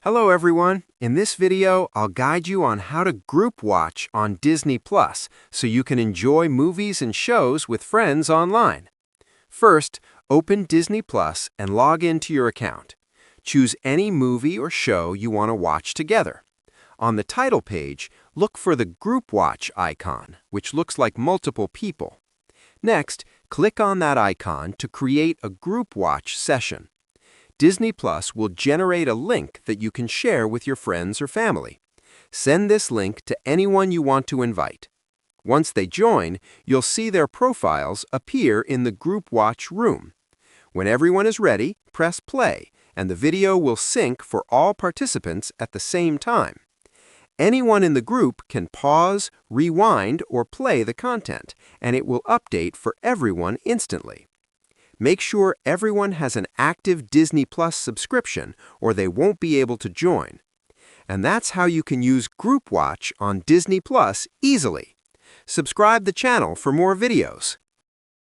Hello everyone. In this video, I'll guide you on how to group watch on Disney Plus so you can enjoy movies and shows with friends online. First, open Disney Plus and log into your account. Choose any movie or show you want to watch together. On the title page, look for the Group Watch icon, which looks like multiple people. Next, click on that icon to create a Group Watch session. Disney Plus will generate a link that you can share with your friends or family. Send this link to anyone you want to invite. Once they join, you'll see their profiles appear in the Group Watch room. When everyone is ready, press play, and the video will sync for all participants at the same time. Anyone in the group can pause, rewind, or play the content, and it will update for everyone instantly. Make sure everyone has an active Disney Plus subscription or they won't be able to join. And that's how you can use Group Watch on Disney Plus easily. Subscribe the channel for more videos.